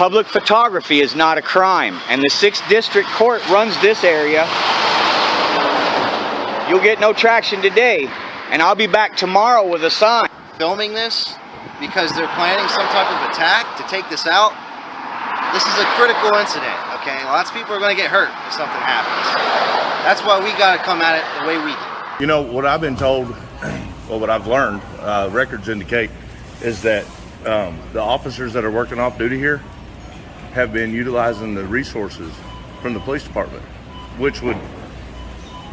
Public photography is not a crime, and the 6th District Court runs this area. You'll get no traction today, and I'll be back tomorrow with a sign. Filming this because they're planning some type of attack to take this out. This is a critical incident, okay? Lots of people are going to get hurt if something happens. That's why we got to come at it the way we do. You know, what I've been told, well, what I've learned, records indicate, is that the officers that are working off duty here have been utilizing the resources from the police department, which would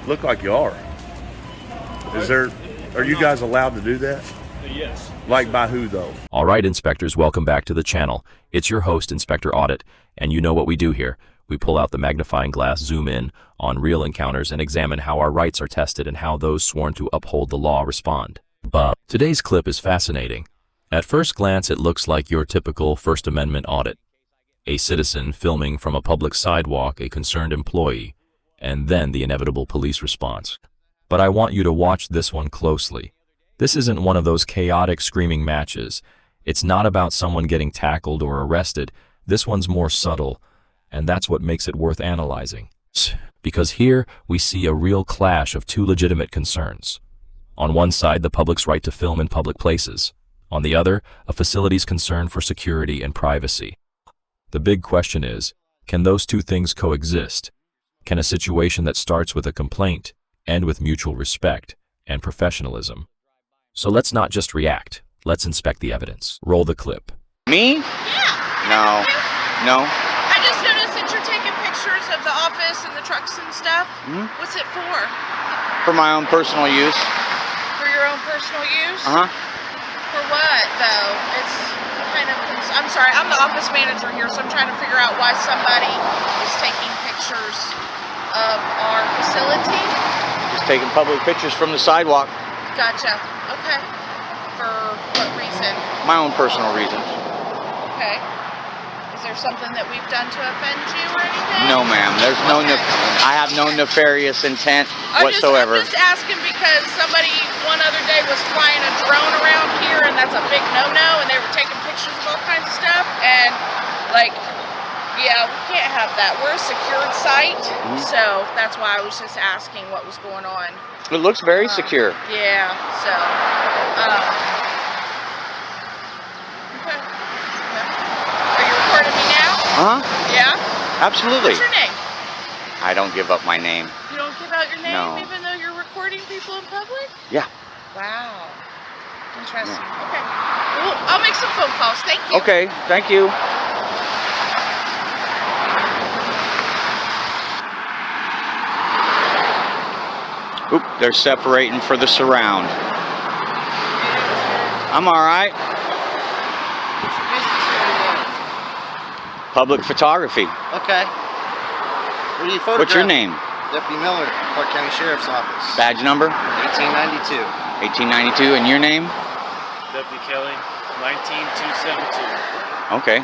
look like you are. Are you guys allowed to do that? Yes. Like by who though? All right, inspectors, welcome back to the channel. It's your host, Inspector Audit, and you know what we do here. We pull out the magnifying glass, zoom in on real encounters, and examine how our rights are tested and how those sworn to uphold the law respond. But today's clip is fascinating. At first glance, it looks like your typical First Amendment audit. A citizen filming from a public sidewalk, a concerned employee, and then the inevitable police response. But I want you to watch this one closely. This isn't one of those chaotic screaming matches. It's not about someone getting tackled or arrested. This one's more subtle, and that's what makes it worth analyzing. Because here we see a real clash of two legitimate concerns. On one side, the public's right to film in public places. On the other, a facility's concern for security and privacy. The big question is, can those two things coexist? Can a situation that starts with a complaint end with mutual respect and professionalism? So let's not just react. Let's inspect the evidence. Roll the clip. Me? Yeah. No. I just noticed that you're taking pictures of the office and the trucks and stuff. What's it for? For my own personal use. For your own personal use? Uh-huh. For what, though? It's kind of... I'm sorry, I'm the office manager here, so I'm trying to figure out why somebody is taking pictures of our facility. Just taking public pictures from the sidewalk. Gotcha. Okay. For what reason? My own personal reasons. Okay. Is there something that we've done to offend you or anything? No, ma'am. There's no. Okay. I have no nefarious intent whatsoever. I'm just asking because somebody one other day was flying a drone around here, and that's a big no-no, and they were taking pictures of all kinds of stuff, and like, yeah, we can't have that. We're a secured site, so that's why I was just asking what was going on. It looks very secure. Yeah, so, okay. Are you recording me now? Uh-huh. Yeah? Absolutely. What's your name? I don't give up my name. You don't give out your name No. even though you're recording people in public? Yeah. Wow. Interesting. Okay. Well, I'll make some phone calls. Thank you. Okay. Thank you. Oop, they're separating for the surround. I'm all right. Public photography. Okay. What do you photograph? What's your name? Deputy Miller, Clark County Sheriff's Office. Badge number? 1892. 1892. And your name? Deputy Kelly, 19272. Okay.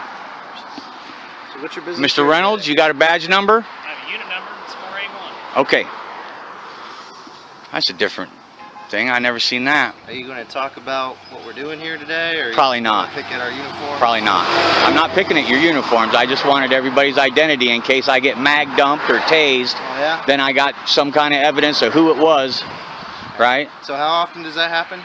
So what's your business? Mr. Reynolds, you got a badge number? I have a unit number, it's 481. Okay. That's a different thing. I never seen that. Are you going to talk about what we're doing here today, or Probably you not. Pick at our uniform? Probably not. I'm not picking at your uniforms. I just wanted everybody's identity in case I get mag dumped or tased. Oh, yeah? Then I got some kind of evidence of who it was, right? So how often does that happen?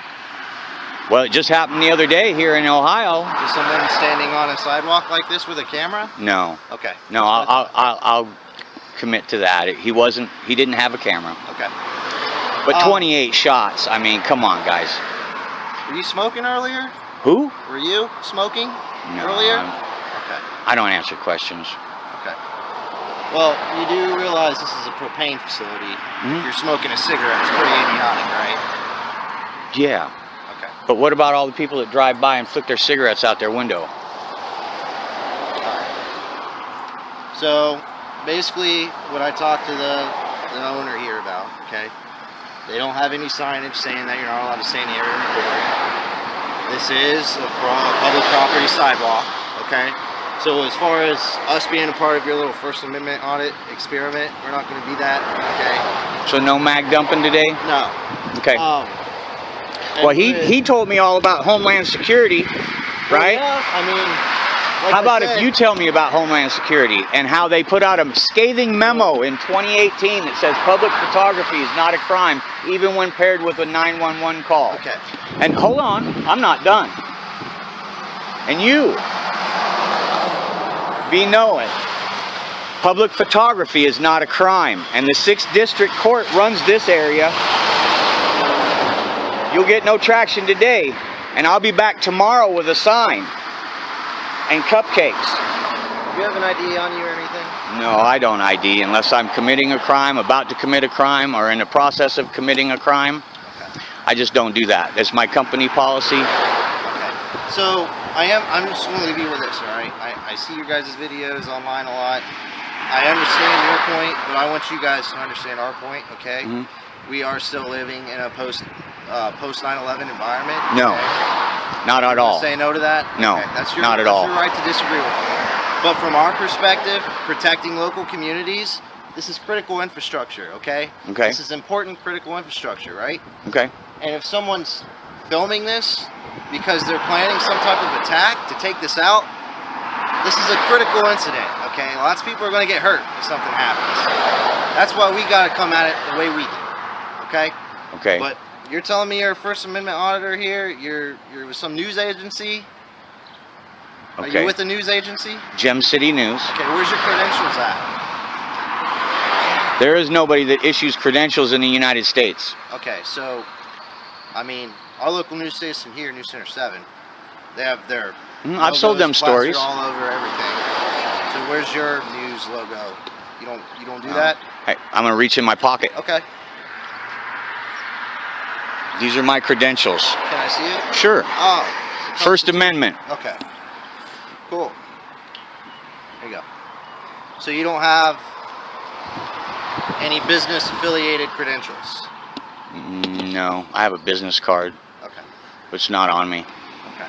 Well, it just happened the other day here in Ohio. Is someone standing on a sidewalk like this with a camera? No. Okay. No, I'll commit to that. He didn't have a camera. Okay. But 28 shots. I mean, come on, guys. Were you smoking earlier? Who? Were you smoking No, earlier? I'm- Okay. I don't answer questions. Okay. Well, you do realize this is a propane facility. If you're smoking a cigarette, it's pretty idiotic, right? Yeah. Okay. But what about all the people that drive by and flick their cigarettes out their window? So, basically, what I talked to the owner here about, okay? They don't have any signage saying that you're not allowed to stay in the area and record. This is a public property sidewalk, okay? So as far as us being a part of your little First Amendment audit experiment, we're not going to be that, okay? So no mag dumping today? No. Okay. Well, he told me all about Homeland Security, right? Yeah, I mean, Like How about I said, if you tell me about Homeland Security and how they put out a scathing memo in 2018 that says public photography is not a crime, even when paired with a 911 call. Okay. And hold on, I'm not done. And you be knowing, public photography is not a crime, and the 6th District Court runs this area. You'll get no traction today, and I'll be back tomorrow with a sign and cupcakes. Do you have an ID on you or anything? No, I don't ID unless I'm committing a crime, about to commit a crime, or in the process of committing a crime. Okay. I just don't do that. That's my company policy. Okay. So I'm just going to leave you with this, all right? I see your guys' videos online a lot. I understand your point, but I want you guys to understand our point, okay? Mhm. We are still living in a post 9/11 environment. No, okay? not at all. Say no to that? No, okay. That's your, not at that's all. your right to disagree with me. But from our perspective, protecting local communities, this is critical infrastructure, okay? Okay. This is important critical infrastructure, right? Okay. And if someone's filming this because they're planning some type of attack to take this out, this is a critical incident, okay? Lots of people are going to get hurt if something happens. That's why we got to come at it the way we do, okay? Okay. But you're telling me you're a First Amendment auditor here? You're with some news agency? Are Okay. you with a news agency? Gem City News. Okay, where's your credentials at? There is nobody that issues credentials in the United States. Okay, so, I mean, our local news station here, News Center 7, they have their I've sold them logos plastered stories. all over everything. So where's your news logo? You don't do that? Hey, I'm gonna reach in my pocket. Okay. These are my credentials. Can I see it? Sure. Oh. First Amendment. Okay. Cool. There you go. So you don't have any business affiliated credentials? No, I have a business card, Okay. but it's not on me. Okay.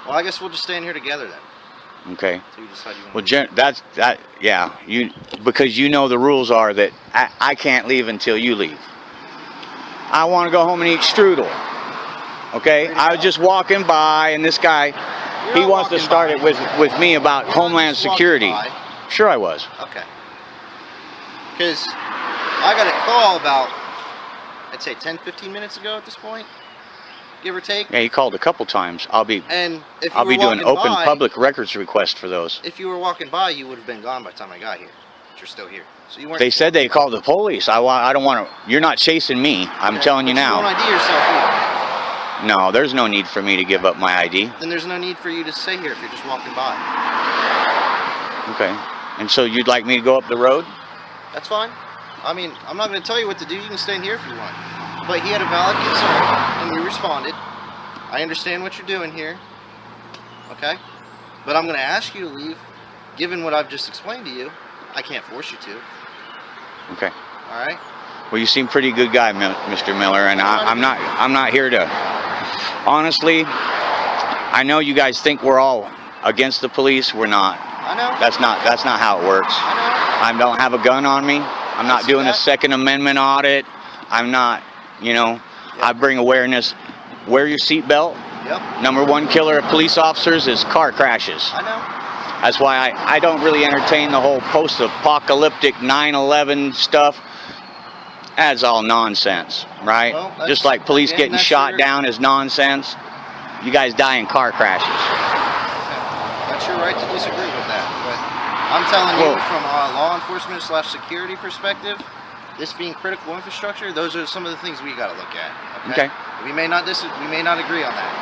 Well, I guess we'll just stay in here together then. Okay. So you decide you want Well, to yeah. Because you know the rules are that I can't leave until you leave. I want to go home and eat strudel. Okay. I was just walking by, and this guy, You're he not wants to walking start by. it with me about You're not Homeland just walking Security. by. Sure, I was. Okay. Because I got a call about, I'd say 10, 15 minutes ago at this point, give or take. Yeah, he called a couple times. And if you I'll were be doing walking open by, public records request for those. If you were walking by, you would have been gone by the time I got here. But you're still here. So you weren't. They said they called the police. I don't want to. You're not chasing me. I'm Okay, telling you but now. You don't ID yourself here. No, there's no need for me to give up my ID. Then there's no need for you to stay here if you're just walking by. Okay. And so you'd like me to go up the road? That's fine. I mean, I'm not going to tell you what to do. You can stay in here if you want. But he had a valid concern, and we responded. I understand what you're doing here. Okay? But I'm going to ask you to leave. Given what I've just explained to you, I can't force you to. Okay. All right? Well, you seem pretty good guy, Mr. Miller, and I'm not here to. Honestly, I know you guys think we're all against the police. We're not. I know. That's not how it works. I know. I don't have a gun on me. I'm not doing a Second Amendment audit. I'm not, I bring awareness. Wear your seatbelt. Yep. #1 killer of police officers is car crashes. I know. That's why I don't really entertain the whole post-apocalyptic 9/11 stuff. That's all nonsense, right? Well, Just like police getting that's shot your- down is nonsense. You guys die in car crashes. That's your right to disagree with that. But I'm telling you, Well- from a law enforcement / security perspective, this being critical infrastructure, those are some of the things we got to look at. Okay. We may not agree on that,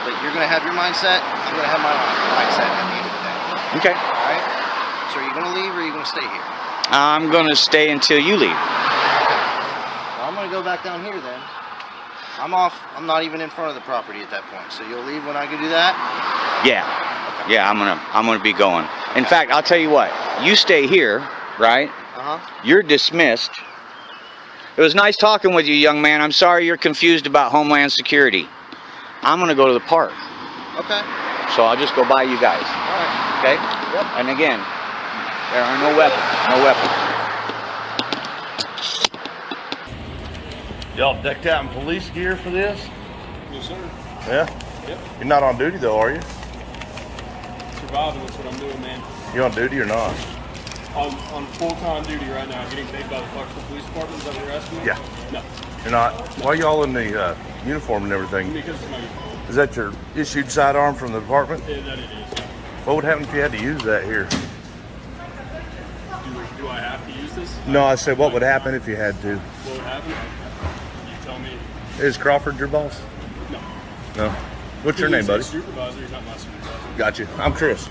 but you're going to have your mindset. I'm going to have my mindset at the end of the day. Okay. All right. So are you going to leave or are you going to stay here? I'm going to stay until you leave. Well, I'm going to go back down here then. I'm off. I'm not even in front of the property at that point. So you'll leave when I can do that? Yeah. Yeah, I'm gonna be going. In fact, I'll tell you what. You stay here, right? Uh-huh. You're dismissed. It was nice talking with you, young man. I'm sorry you're confused about Homeland Security. I'm gonna go to the park. Okay. So I'll just go by you guys. All right. Okay? Yep. And again, there are no weapons. No weapons. Y'all decked out in police gear for this? Yes, sir. Yeah. Yep. You're not on duty though, are you? Surviving, that's what I'm doing, man. You on duty or not? On full-time duty right now, getting paid by the Clarksville Police Department. Is that what you're asking me? Yeah. No. You're not. Why y'all in the uniform and everything? Because it's my uniform. Is that your issued sidearm from the department? Yeah, that it is. Yeah. What would happen if you had to use that here? Do I have to use this? No, I said what would happen if you had to. What would happen? You tell me. Is Crawford your boss? No. No. What's your name, He's buddy? a supervisor. He's not my supervisor. Got you. I'm Chris.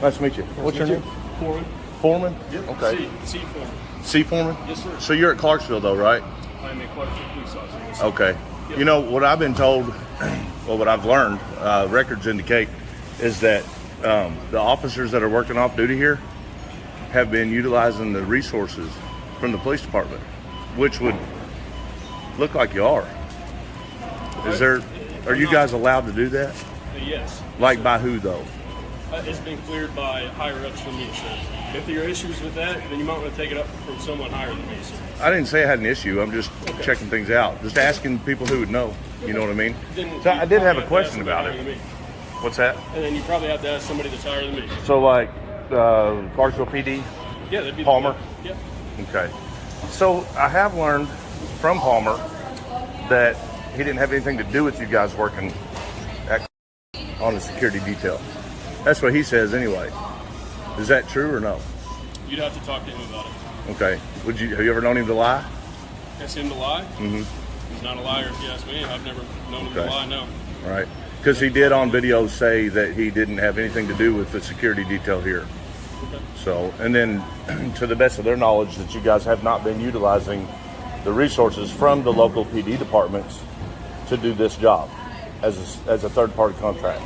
Nice to meet you. What's your name? Foreman. Foreman? Yep. Okay. C Foreman. C Foreman? Yes, sir. So you're at Clarksville though, right? I'm a Clarksville police officer. Yes, sir. Okay. Yep. You know, what I've been told, well, what I've learned, records indicate, is that the officers that are working off duty here have been utilizing the resources from the police department, which would look like you are. Are you guys allowed to do that? Yes. Like by who though? It's been cleared by higher ups than me, sir. If there are issues with that, then you might want to take it up from someone higher than me, sir. I didn't say I had an issue. I'm just checking things out. Just asking people who would know. You know what I mean? Then So you I did have probably a question to ask about somebody higher it. than me. What's that? And then you probably have to ask somebody that's higher than me. So like Clarksville PD? Yeah, that'd be Palmer? Yeah. Okay. So I have learned from Palmer that he didn't have anything to do with you guys working on the security detail. That's what he says anyway. Is that true or no? You'd have to talk to him about it. Okay. Have you ever known him to lie? Ask him to lie? Mm-hmm. He's not a liar if you ask me. I've never known him Okay. to lie, no. Right. Because he did on video say that he didn't have anything to do with the security detail here. Okay. So, and then to the best of their knowledge that you guys have not been utilizing the resources from the local PD departments to do this job as a third-party contract.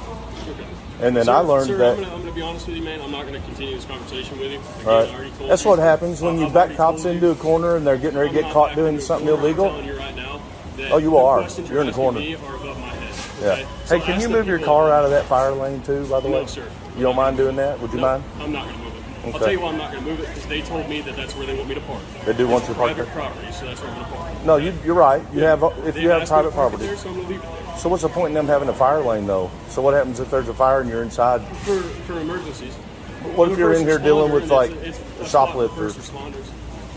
Okay. And then Sir, I learned sir, that... I'm going to be honest with you, man. I'm not going to continue this conversation with you. Again, Right. I already told That's you. what happens when you I've back already cops told into you. a corner and they're getting ready to I'm get not caught back doing into a something corner. illegal. I'm telling you right now that Oh, you are. questions You're in the asking corner. me are above my head. Yeah. Okay? So Hey, can ask you the move your people car above out of that fire lane too, by the way? No, sir. You don't mind doing that? Would you No, mind? I'm not going to move it. Okay. I'll tell you why I'm not going to move it, because they told me that that's where they want me to park. They do want you to park Private there? property, so that's where I'm going to park. No, you're right. You have if They've you have asked me to private park it property. there, so I'm going to leave it there. So what's the point in them having a fire lane though? So what happens if there's a fire and you're inside? For emergencies. What if I'm a you're in first here dealing with responder, like and it's a a spot for shoplifter? first responders.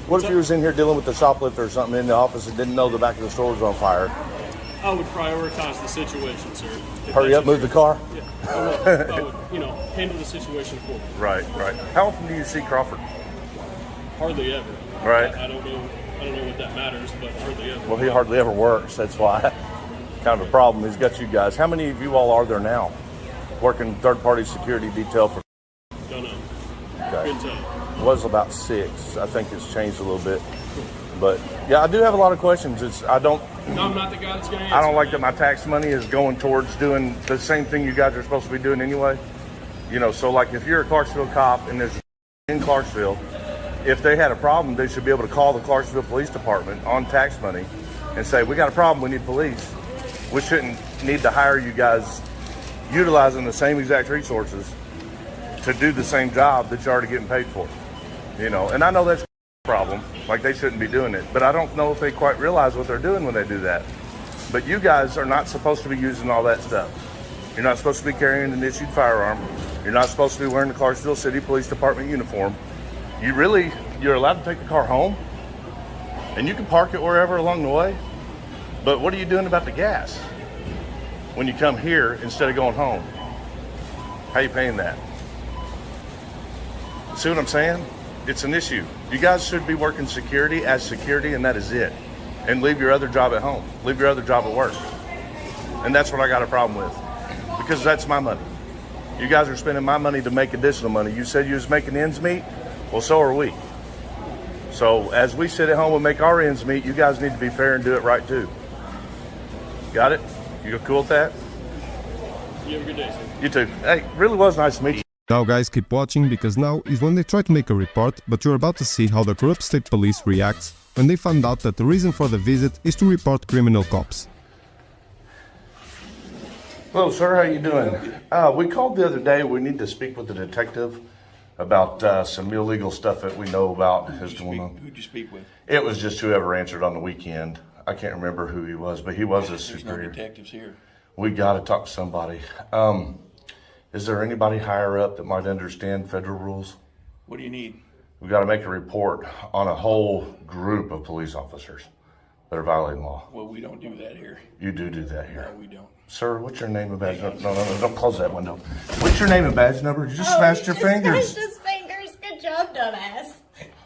What if you was in here dealing with a shoplifter or something in the office and didn't know the back of the store was on fire? I would prioritize the situation, sir. If Hurry that's up, move the what car. you're- Yeah, I would, handle the situation accordingly. Right, right. How often do you see Crawford? Hardly ever. Right. I don't know what that matters, but hardly ever. Well, he hardly ever works. That's why. Kind of a problem. He's got you guys. How many of you all are there now working third-party security detail for? Don't know. Okay. Couldn't tell you. It was about 6. I think it's changed a little bit. But yeah, I do have a lot of questions. No, I'm not the guy that's going to answer. I don't like that my tax money is going towards doing the same thing you guys are supposed to be doing anyway. So like if you're a Clarksville cop and there's in Clarksville, if they had a problem, they should be able to call the Clarksville Police Department on tax money and say, we got a problem, we need police. We shouldn't need to hire you guys utilizing the same exact resources to do the same job that you're already getting paid for. And I know that's a problem, like they shouldn't be doing it, but I don't know if they quite realize what they're doing when they do that. But you guys are not supposed to be using all that stuff. You're not supposed to be carrying an issued firearm. You're not supposed to be wearing the Clarksville City Police Department uniform. You're allowed to take the car home, and you can park it wherever along the way. But what are you doing about the gas when you come here instead of going home? How are you paying that? See what I'm saying? It's an issue. You guys should be working security as security, and that is it. And leave your other job at home. Leave your other job at work. And that's what I got a problem with, because that's my money. You guys are spending my money to make additional money. You said you was making ends meet. Well, so are we. So as we sit at home and make our ends meet, you guys need to be fair and do it right too. Got it? You cool with that? You have a good day, sir. You too. Hey, really was nice to meet you. Now guys, keep watching, because now is when they try to make a report, but you're about to see how the corrupt state police reacts when they find out that the reason for the visit is to report criminal cops. Hello, sir. How you doing? We called the other day. We need to speak with the detective about some illegal stuff that we know about. Who'd you speak with? It was just whoever answered on the weekend. I can't remember who he was, but he was a There's no superior. detectives here. We got to talk to somebody. Is there anybody higher up that might understand federal rules? What do you need? We got to make a report on a whole group of police officers that are violating law. Well, we don't do that here. You do that here. No, we don't. Sir, what's your name and badge number? No, don't close that window. What's your name and badge number? You just smashed your fingers. Smashed his fingers. Good job, dumbass.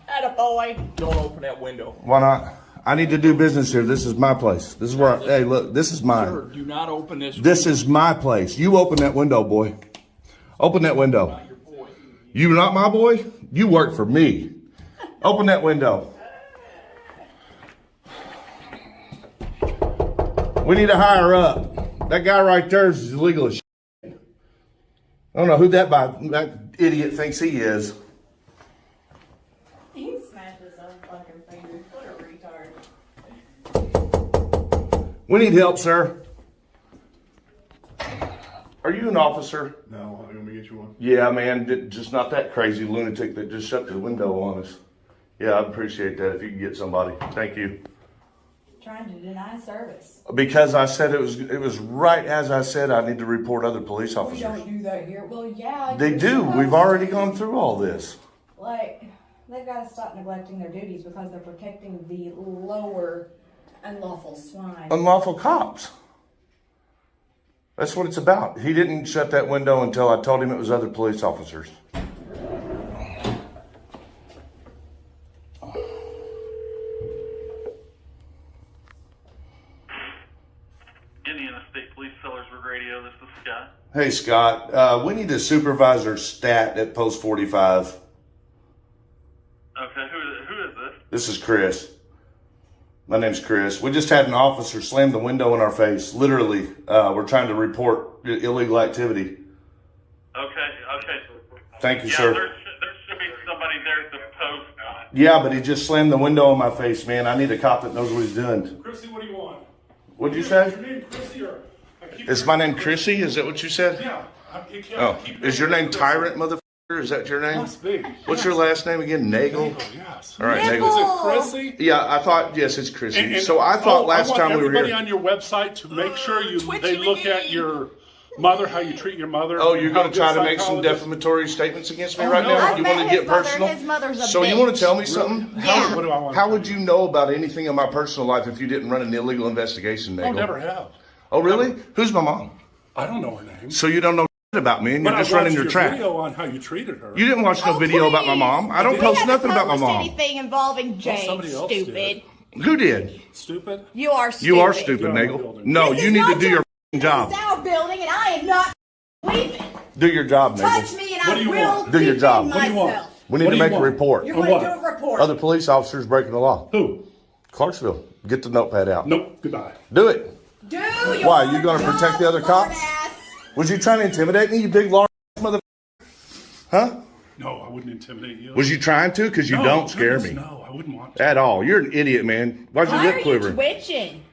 Attaboy. Don't open that window. Why not? I need to do business here. This is my place. This is where, hey, look, this is mine. Sir, do not open this This is my place. You open that window, boy. Open that window. Not your boy. You not my boy? You work for me. Open that window. We need to hire up. That guy right there is illegal as shit. I don't know who that idiot thinks he is. He smashed his own fucking fingers. What a retard. We need help, sir. Are you an officer? No, I'm gonna get you one. Yeah, man, just not that crazy lunatic that just shut the window on us. Yeah, I'd appreciate that if you could get somebody. Thank you. Trying to deny service. Because I said it was right as I said I need to report other police We officers. don't do that here. Well, yeah. They you're do. supposed We've already to. gone through all this. Like, they've got to stop neglecting their duties because they're protecting the lower unlawful swine. Unlawful cops. That's what it's about. He didn't shut that window until I told him it was other police officers. Indiana State Police Sellersburg Radio, this is Scott. Hey, Scott. We need a supervisor stat at post 45. Okay, who is this? This is Chris. My name's Chris. We just had an officer slam the window in our face. Literally, we're trying to report illegal activity. Okay. Thank you, Yeah, sir. there should be somebody there at the post on it. Yeah, but he just slammed the window in my face, man. I need a cop that knows what he's doing. Chrissy, what do you want? What'd you Is say? your name Chrissy or? I keep Is my name Chrissy? Is that what you said? Yeah. Oh, is your name Tyrant, motherfucker? Is that your name? Must be. What's your last name again? Nagel? Yes. All right, Nagel. Is it Chrissy? Yeah, I thought, yes, it's Chrissy. So I thought last time we were everybody here. on your website to make sure they look at your mother, how you treat your mother. Oh, you're how going to try good to make some psychologist- defamatory statements against me Oh, right no. now? I've You met want to his get mother. personal? His mother's a So you want bitch. to tell me something? Yeah. What do I want? How would you know about anything in my personal life if you didn't run an illegal investigation, Nagel? Oh, never have. Oh, really? Who's my mom? I don't know her name. So you don't know about me and But you're I just running watched your your trap. video on how you treated her. You didn't watch no Oh, video about my please. mom. I don't We post haven't nothing about my published mom. anything involving Jane, somebody else did. stupid. Who did? Stupid. You are stupid. You are stupid, You're Nagel. building. No, This you is need to not do your This job. is our building, and I am not leaving. Do your job, Touch Nagel. me, and What I do you will want? Do your defend job. What do you want? myself. We need What to do you make a want? report. You're On going to what? do a report. Other police officers breaking the law. Who? Clarksville. Get the notepad out. Nope. Goodbye. Do it. Do Why, your you gonna job, protect the other cops? smartass. Was you trying to intimidate me, you big large mother? Huh? No, I wouldn't intimidate you. Was you trying to? Because you No, don't scare goodness, me. No, I wouldn't want to. At all. You're an idiot, man. Why's your Why are lip you quivering? twitching?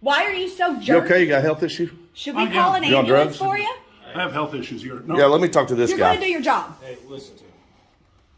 Why are you so You jerky? okay? You got a health issue? Should we Oh, yeah. call an You on ambulance drugs? for you? I have health issues. No. Yeah, let me talk to this You're going to do guy. your job. Hey, listen to me.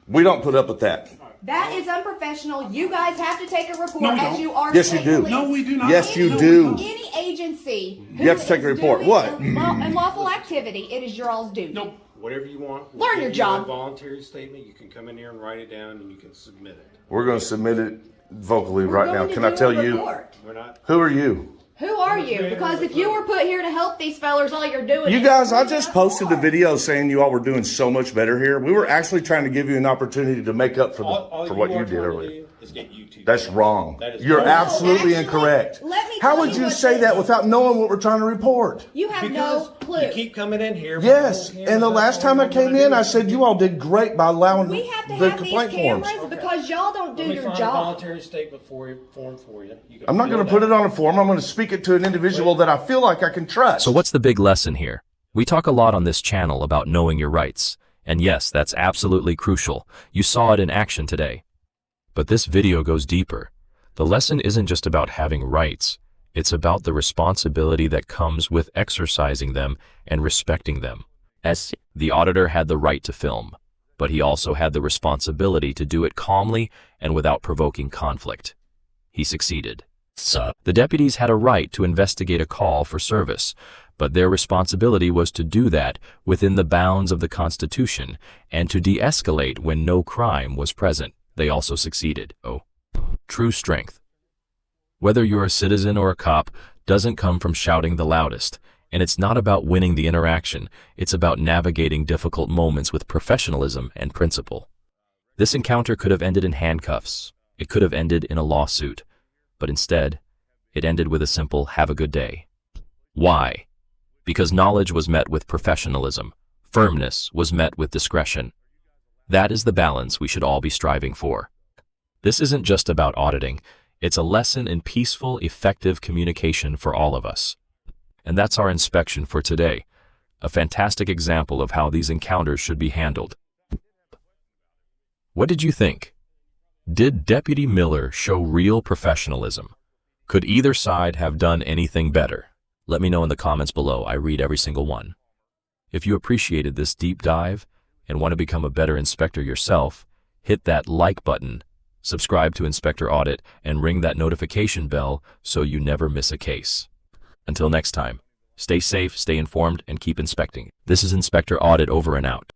We don't put up with that. That is unprofessional. You guys have to take a report No, we as don't. you are. Yes, you state do. police. No, we do not. Yes, you No, we do. don't. Any agency who You have to take a is report. doing What? unlawful activity, it is your all's duty. Nope. Whatever you want. Learn your give you a job. voluntary statement. You can come in here and write it down, and you can submit it. We're going to submit it vocally We're right going now. to Can do I tell a you? report. We're not. Who are you? Who are you? Because if you were put here to help these fellers, all you're doing You is guys, I bringing just us posted a more. video saying you all were doing so much better here. We were actually trying to give you an opportunity to make up for All what you are did trying to earlier. do is get YouTube. That's wrong. That is You're wrong. absolutely actually, incorrect. let me How tell would you you what say this that is. without knowing what we're trying to report? You have Because no clue. you keep coming in here. Yes, and the last time I came in, I said you all did great by allowing We have to the have these complaint forms. cameras because y'all don't do Let me your find a job. voluntary statement form for you. You can I'm not fill going to put it on a form. I'm going to speak it to an individual that I feel like I can trust. So what's the big lesson here? We talk a lot on this channel about knowing your rights. And yes, that's absolutely crucial. You saw it in action today. But this video goes deeper. The lesson isn't just about having rights. It's about the responsibility that comes with exercising them and respecting them. As the auditor had the right to film, but he also had the responsibility to do it calmly and without provoking conflict. He succeeded. The deputies had a right to investigate a call for service, but their responsibility was to do that within the bounds of the Constitution and to de-escalate when no crime was present. They also succeeded. Oh, true strength. Whether you're a citizen or a cop doesn't come from shouting the loudest, and it's not about winning the interaction, it's about navigating difficult moments with professionalism and principle. This encounter could have ended in handcuffs. It could have ended in a lawsuit. But instead, it ended with a simple "have a good day." Why? Because knowledge was met with professionalism. Firmness was met with discretion. That is the balance we should all be striving for. This isn't just about auditing. It's a lesson in peaceful, effective communication for all of us. And that's our inspection for today. A fantastic example of how these encounters should be handled. What did you think? Did Deputy Miller show real professionalism? Could either side have done anything better? Let me know in the comments below. I read every single one. If you appreciated this deep dive and want to become a better inspector yourself, hit that like button, subscribe to Inspector Audit, and ring that notification bell so you never miss a case. Until next time, stay safe, stay informed, and keep inspecting. This is Inspector Audit over and out.